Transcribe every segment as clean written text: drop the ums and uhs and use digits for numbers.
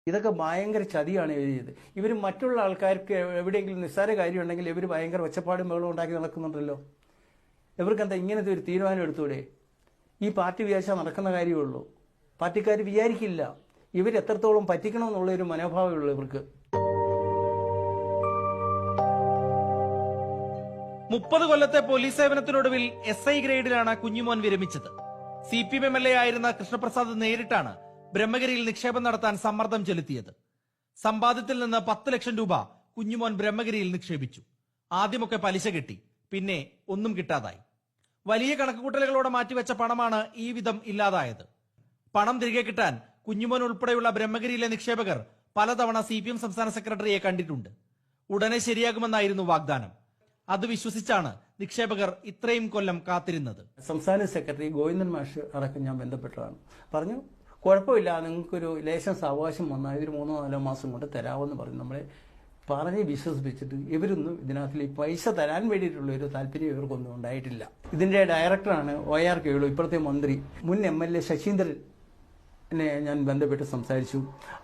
ഇതൊക്കെ ഭയങ്കര ചതിയാണ് ഇവർ ചെയ്ത്. ഇവർ മറ്റുള്ള ആൾക്കാർക്ക് എവിടെയെങ്കിലും നിസ്സാര കാര്യം ഉണ്ടെങ്കിൽ ഇവർ ഭയങ്കര ഒച്ചപ്പാടും ബഹളവും ഉണ്ടാക്കി നടക്കുന്നുണ്ടല്ലോ. ഇവർക്ക് എന്താ ഇങ്ങനത്തെ ഒരു തീരുമാനം എടുത്തൂടെ? ഈ പാർട്ടി വിചാരിച്ചാൽ നടക്കുന്ന കാര്യമുള്ളൂ. പാർട്ടിക്കാർ വിചാരിക്കില്ല. ഇവർ എത്രത്തോളം പറ്റിക്കണമെന്നുള്ളൊരു മനോഭാവമുള്ളൂ ഇവർക്ക്. 30 കൊല്ലത്തെ പോലീസ് സേവനത്തിനൊടുവിൽ SI ഗ്രേഡിലാണ് കുഞ്ഞുമോൻ വിരമിച്ചത്. CPM MLA ആയിരുന്ന കൃഷ്ണപ്രസാദ് നേരിട്ടാണ് ബ്രഹ്മഗിരിയിൽ നിക്ഷേപം നടത്താൻ സമ്മർദ്ദം ചെലുത്തിയത്. സമ്പാദ്യത്തിൽ നിന്ന് 10 ലക്ഷം രൂപ കുഞ്ഞുമോൻ ബ്രഹ്മഗിരിയിൽ നിക്ഷേപിച്ചു. ആദ്യമൊക്കെ പലിശ കിട്ടി, പിന്നെ ഒന്നും കിട്ടാതായി. വലിയ കണക്കുകൂട്ടലുകളോടെ മാറ്റിവെച്ച പണമാണ് ഈ വിധം ഇല്ലാതായത്. പണം തിരികെ കിട്ടാൻ കുഞ്ഞുമോൻ ഉൾപ്പെടെയുള്ള ബ്രഹ്മഗിരിയിലെ നിക്ഷേപകർ പലതവണ CPM സംസ്ഥാന സെക്രട്ടറിയെ കണ്ടിട്ടുണ്ട്. ഉടനെ ശരിയാകുമെന്നായിരുന്നു വാഗ്ദാനം. അത് വിശ്വസിച്ചാണ് നിക്ഷേപകർ ഇത്രയും കൊല്ലം കാത്തിരുന്നത്. സംസ്ഥാന സെക്രട്ടറി ഗോവിന്ദൻ മാഷ് അടക്കം ഞാൻ ബന്ധപ്പെട്ടതാണ്. പറഞ്ഞു, കുഴപ്പമില്ല, നിങ്ങൾക്കൊരു ലൈസൻസ് അവകാശം വന്നാൽ ഇതൊരു 3-4 മാസം കൊണ്ട് തരാമെന്ന് പറഞ്ഞു. നമ്മളെ പറഞ്ഞ് വിശ്വസിപ്പിച്ചിട്ട് ഇവരൊന്നും ഇതിനകത്തിൽ ഈ പൈസ തരാൻ വേണ്ടിയിട്ടുള്ള ഒരു താല്പര്യം ഇവർക്കൊന്നും ഉണ്ടായിട്ടില്ല. ഇതിന്റെ ഡയറക്ടറാണ് OR കേളു, ഇപ്പോഴത്തെ മന്ത്രി. മുൻ MLA ശശീന്ദ്രനെ ഞാൻ ബന്ധപ്പെട്ട് സംസാരിച്ചു.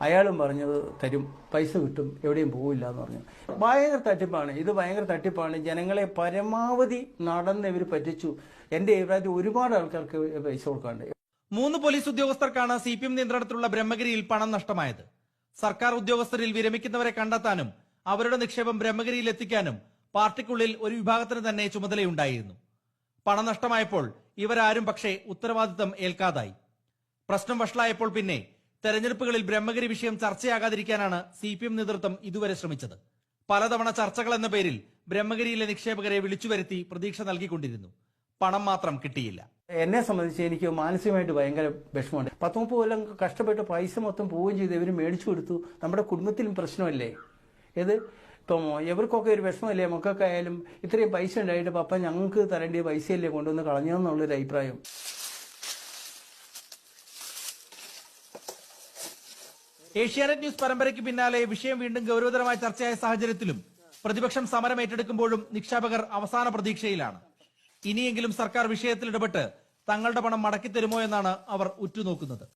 അയാളും പറഞ്ഞത് തരും, പൈസ കിട്ടും, എവിടെയും പോവില്ല എന്ന് പറഞ്ഞു. ഭയങ്കര തട്ടിപ്പാണ് ഇത്, ഭയങ്കര തട്ടിപ്പാണ്. ജനങ്ങളെ പരമാവധി നടന്ന് ഇവർ പറ്റിച്ചു. എന്റെ അഭിപ്രായത്തിൽ ഒരുപാട് ആൾക്കാർക്ക് പൈസ കൊടുക്കാണ്ട്. 3 പോലീസ് ഉദ്യോഗസ്ഥർക്കാണ് CPM നിയന്ത്രണത്തിലുള്ള ബ്രഹ്മഗിരിയിൽ പണം നഷ്ടമായത്. സർക്കാർ ഉദ്യോഗസ്ഥരിൽ വിരമിക്കുന്നവരെ കണ്ടെത്താനും അവരുടെ നിക്ഷേപം ബ്രഹ്മഗിരിയിൽ എത്തിക്കാനും പാർട്ടിക്കുള്ളിൽ ഒരു വിഭാഗത്തിന് തന്നെ ചുമതലയുണ്ടായിരുന്നു. പണം നഷ്ടമായപ്പോൾ ഇവരാരും പക്ഷേ ഉത്തരവാദിത്തം ഏൽക്കാതായി. പ്രശ്നം വഷളായപ്പോൾ പിന്നെ തെരഞ്ഞെടുപ്പുകളിൽ ബ്രഹ്മഗിരി വിഷയം ചർച്ചയാകാതിരിക്കാനാണ് CPM നേതൃത്വം ഇതുവരെ ശ്രമിച്ചത്. പലതവണ ചർച്ചകൾ എന്ന പേരിൽ ബ്രഹ്മഗിരിയിലെ നിക്ഷേപകരെ വിളിച്ചുവരുത്തി പ്രതീക്ഷ നൽകിക്കൊണ്ടിരുന്നു. പണം മാത്രം കിട്ടിയില്ല. എന്നെ സംബന്ധിച്ച് എനിക്ക് മാനസികമായിട്ട് ഭയങ്കര വിഷമമുണ്ട്. 10-30 കൊല്ലം കഷ്ടപ്പെട്ട് പൈസ മൊത്തം പോവുകയും ചെയ്ത് ഇവർ മേടിച്ചു കൊടുത്തു. നമ്മുടെ കുടുംബത്തിലും പ്രശ്നമല്ലേ ഇത്? ഇപ്പം ഇവർക്കൊക്കെ ഒരു വിഷമമല്ലേ? മക്കൾക്കായാലും ഇത്രയും പൈസ ഉണ്ടായിട്ട് പപ്പ ഞങ്ങൾക്ക് തരേണ്ടിയ പൈസയല്ലേ കൊണ്ടുവന്ന് കളഞ്ഞെന്നുള്ളൊരു അഭിപ്രായം. ഏഷ്യാനെറ്റ് ന്യൂസ് പരമ്പരയ്ക്ക് പിന്നാലെ വിഷയം വീണ്ടും ഗൗരവതരമായ ചർച്ചയായ സാഹചര്യത്തിലും പ്രതിപക്ഷം സമരം ഏറ്റെടുക്കുമ്പോഴും നിക്ഷേപകർ അവസാന പ്രതീക്ഷയിലാണ്. ഇനിയെങ്കിലും സർക്കാർ വിഷയത്തിൽ ഇടപെട്ട് തങ്ങളുടെ പണം മടക്കിത്തരുമോ എന്നാണ് അവർ ഉറ്റുനോക്കുന്നത്.